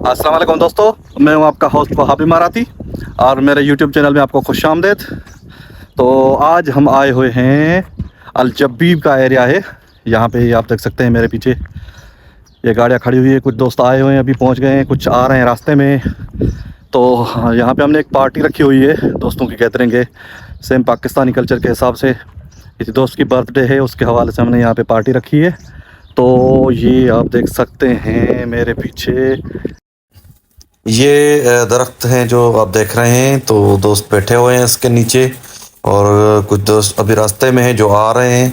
अस्सलाम वालेकुम दोस्तों, मैं हूं आपका होस्ट वहाब इमाराती और मेरे यूट्यूब चैनल में आपको खुशामदीद। तो आज हम आए हुए हैं अल जबीब का एरिया है। यहाँ पे आप देख सकते हैं मेरे पीछे ये गाड़ियाँ खड़ी हुई है। कुछ दोस्त आए हुए हैं, अभी पहुँच गए हैं, कुछ आ रहे हैं रास्ते में। तो यहाँ पे हमने एक पार्टी रखी हुई है, दोस्तों की गैदरिंग है, सेम पाकिस्तानी कल्चर के हिसाब से। किसी दोस्त की बर्थडे है, उसके हवाले से हमने यहाँ पे पार्टी रखी है। तो ये आप देख सकते हैं मेरे पीछे ये दरख्त हैं जो आप देख रहे हैं। तो दोस्त बैठे हुए हैं इसके नीचे और कुछ दोस्त अभी रास्ते में हैं जो आ रहे हैं।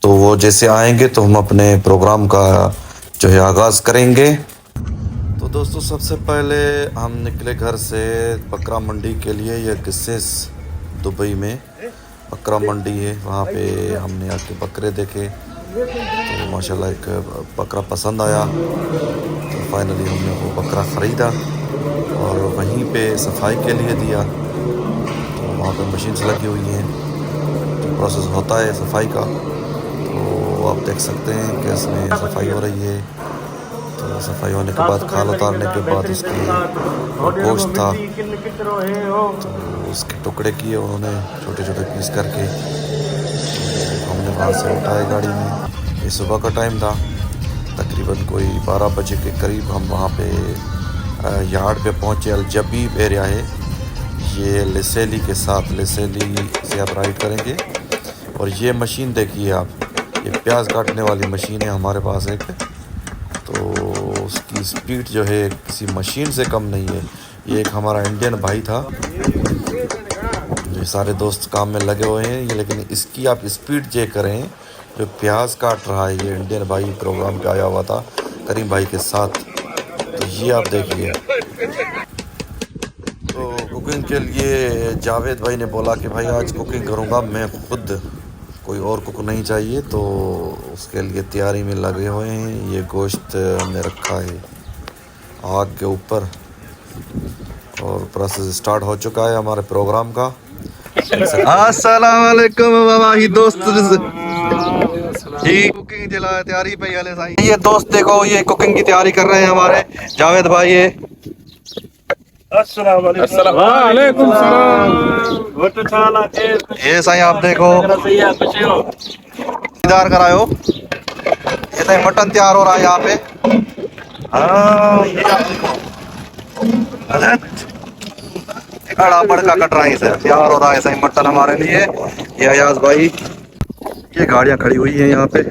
तो वो जैसे आएंगे तो हम अपने प्रोग्राम का जो है आगाज़ करेंगे। तो दोस्तों सबसे पहले हम निकले घर से बकरा मंडी के लिए। ये किस्सेस दुबई में बकरा मंडी है, वहाँ पे हमने आके बकरे देखे तो माशाल्लाह एक बकरा पसंद आया। तो फाइनली हमने वो बकरा ख़रीदा और वहीं पे सफाई के लिए दिया। तो वहाँ पे मशीन्स लगी हुई हैं, तो प्रोसेस होता है सफाई का। तो आप देख सकते हैं कि इसमें सफाई हो रही है। तो सफाई होने के बाद खाल उतारने के बाद उसके गोश्त था तो उसके टुकड़े किए उन्होंने छोटे छोटे पीस करके। तो हमने वहाँ से उठाए गाड़ी में। ये सुबह का टाइम था, तकरीबन कोई 12 बजे के करीब हम वहाँ पे यार्ड पे पहुँचे। अल जबीब एरिया है ये, लिसेली के साथ, लिसेली से आप राइड करेंगे। और ये मशीन देखिए आप, ये प्याज काटने वाली मशीन है हमारे पास एक। तो उसकी स्पीड जो है किसी मशीन से कम नहीं है। ये एक हमारा इंडियन भाई था, ये सारे दोस्त काम में लगे हुए हैं ये, लेकिन इसकी आप स्पीड चेक करें। जो प्याज काट रहा है ये इंडियन भाई प्रोग्राम पे आया हुआ था करीम भाई के साथ। तो ये आप देखिए। तो कुकिंग के लिए जावेद भाई ने बोला कि भाई आज कुकिंग करूँगा मैं खुद, कोई और कुक नहीं चाहिए। तो उसके लिए तैयारी में लगे हुए हैं। ये गोश्त हमने रखा है आग के ऊपर और प्रोसेस स्टार्ट हो चुका है हमारे प्रोग्राम का। अस्सलाम वालेकुम वाही दोस्त जी, कुकिंग जला तैयारी पे वाले साईं। ये दोस्त देखो, ये कुकिंग की तैयारी कर रहे हैं हमारे जावेद भाई। ये अस्सलाम वालेकुम सलाम। ये साईं आप देखो तैयार करायो। ये तो मटन तैयार हो रहा है यहाँ पे। हाँ ये आप देखो बड़ा बड़का कटराई से तैयार हो रहा है साईं मटन हमारे लिए। ये अयाज भाई, ये गाड़ियाँ खड़ी हुई हैं यहाँ पे।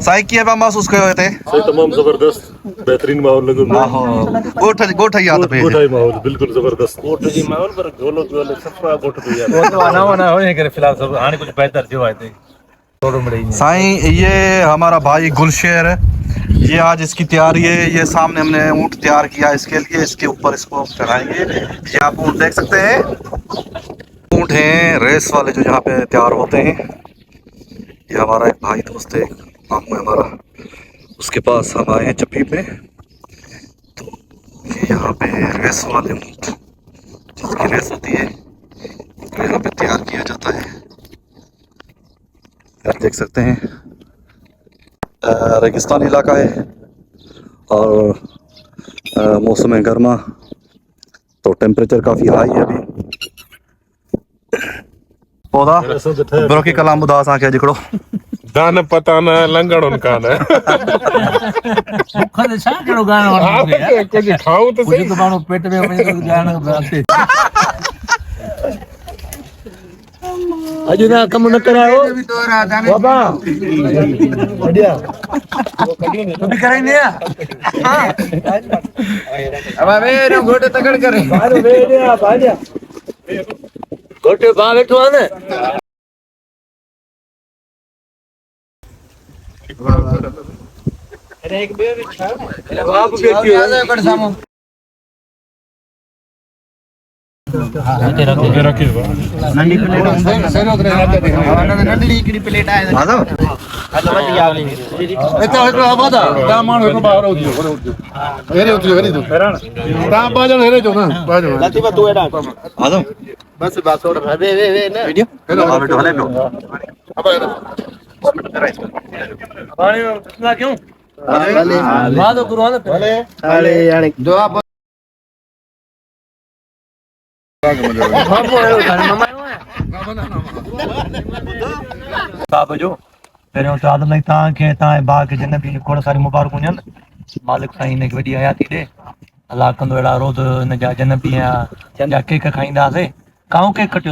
साईं की अब महसूस कर रहे थे तमाम जबरदस्त बेहतरीन माहौल लगे गोठ याद पे माहौल बिल्कुल जबरदस्त गोठ जी माहौल पर गोलो गोलो सफा गोठ तो यार वो तो आना वाना हो नहीं करे फिलहाल सब आने कुछ बेहतर जो आए थे साईं। ये हमारा भाई गुलशेर है, ये आज इसकी तैयारी है। ये सामने हमने ऊँट तैयार किया इसके लिए, इसके ऊपर इसको चढ़ाएंगे। ये आप ऊँट देख सकते हैं, ऊँट हैं रेस वाले जो यहाँ पे तैयार होते हैं। ये हमारा एक भाई दोस्त है, मामू है हमारा, उसके पास हम आए हैं जबीब में। तो ये यहाँ पे रेस वाले ऊँट जिसकी रेस होती है तो यहाँ पे तैयार किया जाता है। आप देख सकते हैं रेगिस्तानी इलाका है और मौसम गर्मा, तो टेम्परेचर काफ़ी हाई है अभी। पौधा बरो की कलाम उदास आके जिकड़ो दान पता न लंगड़ उनका न मुख छा कहिड़ो गानो कुछ खाऊं तो सही तो माण्हू पेट में वञे थो गानो अॼु ना कम न करायो बाबा बढ़िया तू भी कराइने हां अब वे नो गोटे तकड़ करे बाहर वे आ भाजा गोटे बा बैठो है ने अरे एक बे बिछा बाप बेटी है कड़ सामो रखे नंढी प्लेट नंढड़ी हिकिड़ी प्लेट आहे आदम हलो वठी आवली एतो एतो आवादा ता माण्हू हिकु ॿाहिरि उथियो हेरे उथियो ता बाजण हेरे जो न बाजण लतीफ़ा तू एडा आदम बस बात और वे न वीडियो हेलो बेटो हले पियो अब क्यों दुआ बाबा जो पहिरियों त आदम तव्हांखे तव्हांजे भाउ खे जिन बि खोड़ सारी मुबारकूं ॾियनि मालिक साईं हिनखे वॾी हयाती ॾे अलाह कंदो अहिड़ा रोज़ हिन जा जनम ॾींहं जा केक खाईंदासीं काऊं केक कटियो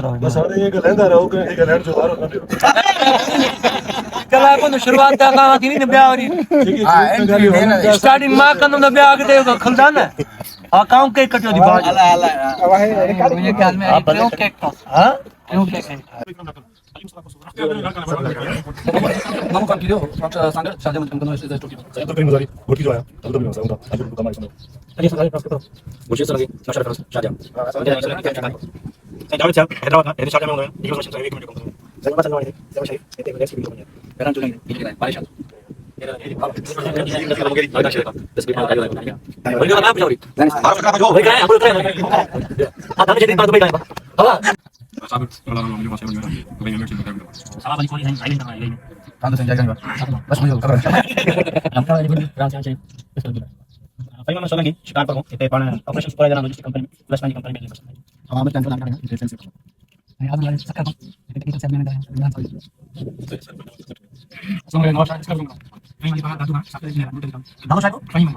अथव शुरूआत थी नी ॿिया वरी स्टार्टिंग मां कंदुमि त ॿिया अॻिते खलंदा न हा काऊं केक कटियो थी Vamos tranquilo, sabe muito quando nós estamos aqui. Sai do primo ali, porque já é. Tudo bem, não, tá tudo mais. Ali só sai para ficar. Você só ali, não chega já já. Então isso aqui é mais. Sai dá tchau, é droga, ele chega mesmo, e você sai como como. Sai passa não aí, sai vai, tem que descer como. Peran tudo aí, ele vai, vai já. Era ele fala. Vai dar chega. Desce para aí. Vai lá para aí. Para ficar para jogo. Vai ganhar, por treino. Ah, dá jeito para tu pegar. Olha. Sabe, olha lá no meu parceiro, vem meu time pegando. Salah balik kali ini tengah ini. Kan sen jaga juga. Bas mau. Nampak ini raja aja. Tapi memang soalnya lagi शिकार पर हूं इतने पाना operation पूरा जाना logistic company में plus management company में बस हम में टेंशन लगा है सेंस याद वाले सका तो टेक्निकल सेल में है सो मैं नॉट इसका दूंगा मैं ये बात दूंगा साथ में दानो शायद कहीं में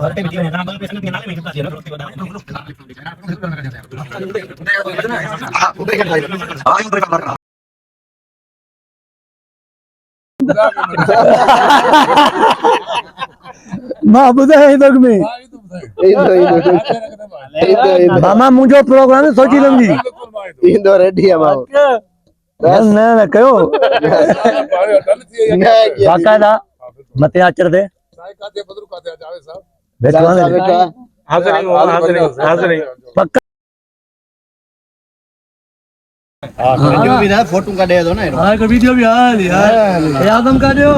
और पे वीडियो है ना बल पे संग नाले में कितना दिया रोटी बना मां ॿुधाए तक में मामा मुंहिंजो प्रोग्राम सोची लमजी ईंदो रेडी आहे मां न न कयो बाक़ाइदा मथे आचर दे पक्का वीडियो भी ना फोटो का दे दो ना हां को वीडियो भी हाल यार आदम का दियो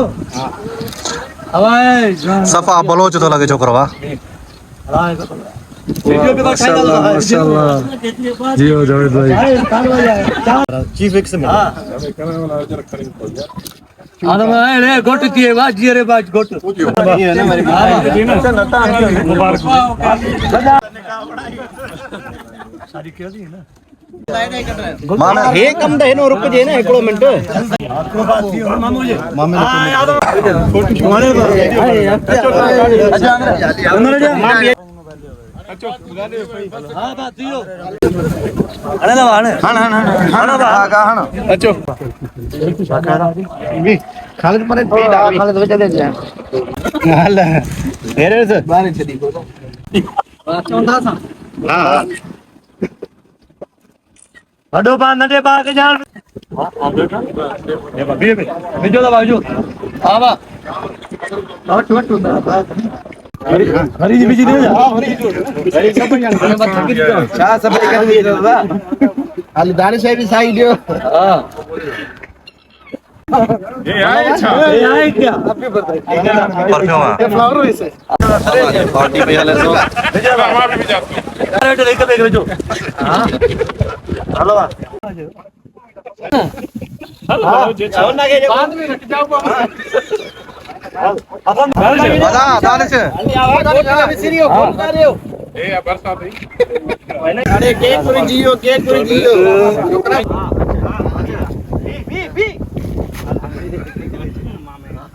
हवाए सफा बलोच तो लगे छोकरो वा वीडियो पे माशाल्लाह माशाल्लाह जियो जावेद भाई चीफ एक से मिल आदम आए रे गोट दिए बाजी रे बाज गोट ये ना मेरी मुबारक शादी क्यों दी ना माना हे कम दे नो रुक जे ना एकड़ो मिनट मामू जी मामे फोटो छुआने हां बात दियो अरे ना वाने हां का हां अचो भी खालिद पर खालिद बचा दे हाल हेरे से बाहर छदी चौंधा सा हां वडो पा नंढे पा के जान हां बेटा ये बाबी में बिजो दा बाजू हां बा वट हरी जी बिजी दे जा हरी सब जान छा सब कर दी दादा हाल दानिश भी साई दियो हां ये आए क्या आपके बताइए पर क्यों ये फ्लावर वैसे पार्टी पे वाले सो अरे लेके देख जो हां हेलो हेलो ना के बाद में रख जाओ अपन बता दानिश आवाज सीरियो फोन कर रहे हो ए बरसात है अरे केक पूरी जियो छोकरा बी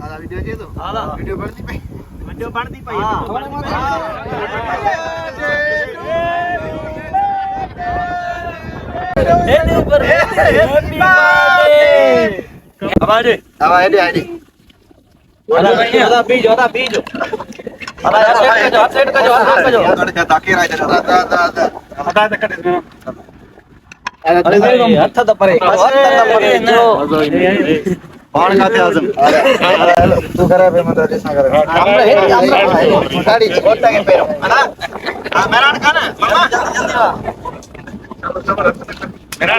आला वीडियो जे तो आला वीडियो बढ़ती पई हैप्पी बर्थडे अब आइए वाला भाई जोदा बीज वाला यार सेट का जो हाथ ताके राय हटा दे कट अरे हाथ द परे पान खाते आजम तू करे पे मत जैसा करे हमरा गाड़ी छोटा के पेरो ना हां मेरा का ना मामा जल्दी आ मेरा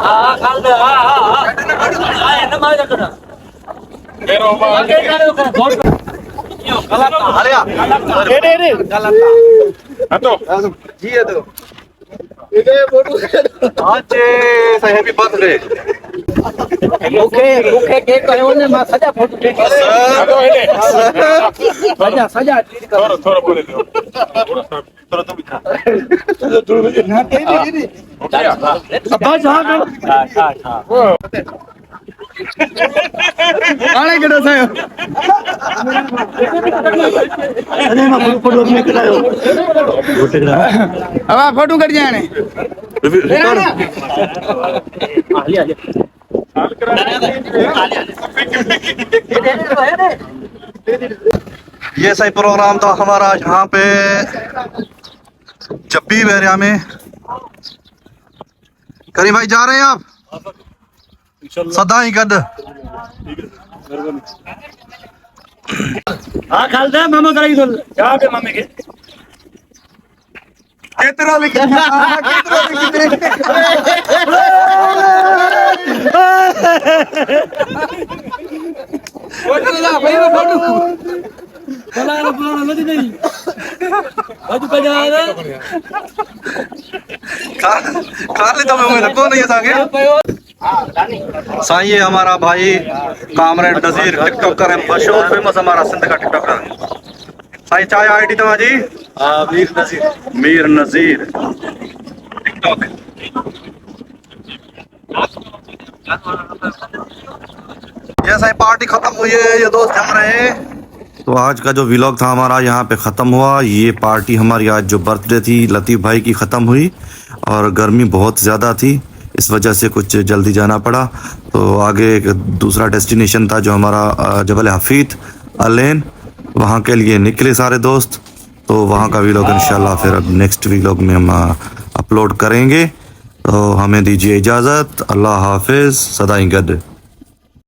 हां खाल दे हां न मार कर मेरो आगे करे बहुत यो गलत अरे रे गलत हां तो जी है तो आज हैप्पी बर्थडे मुखे केक कयो ने मां सजा फोटो खींच सजा थोड़ा थोड़ा बोले दो थोड़ा तुम खा आने केड़ो सायो अरे मां फोटो अपने करायो अब फोटो कट जाने ये सही प्रोग्राम था हमारा यहाँ पे जब्बी बहरिया में। करीम भाई जा रहे हैं आप सदा ही गड हां खालदा मामा कराई तो क्या पे मामे के केतरा लिखे साईं ये हमारा भाई कामरेड नजीर टिकटॉकर है, मशहूर फेमस हमारा सिंध का टिकटॉकर। साईं चाय आईडी तुम्हारी मीर नजीर टिकटॉक। ये साईं पार्टी खत्म हुई है, ये दोस्त जम रहे हैं। तो आज का जो व्लॉग था हमारा यहाँ पे ख़त्म हुआ। ये पार्टी हमारी आज जो बर्थडे थी लतीफ़ भाई की ख़त्म हुई और गर्मी बहुत ज़्यादा थी, इस वजह से कुछ जल्दी जाना पड़ा। तो आगे एक दूसरा डेस्टिनेशन था जो हमारा जबल हफीद अलेन, वहाँ के लिए निकले सारे दोस्त। तो वहाँ का व्लॉग इंशाल्लाह फिर अब नेक्स्ट व्लॉग में हम अपलोड करेंगे। तो हमें दीजिए इजाज़त। अल्लाह हाफिज़। सदा ही गड।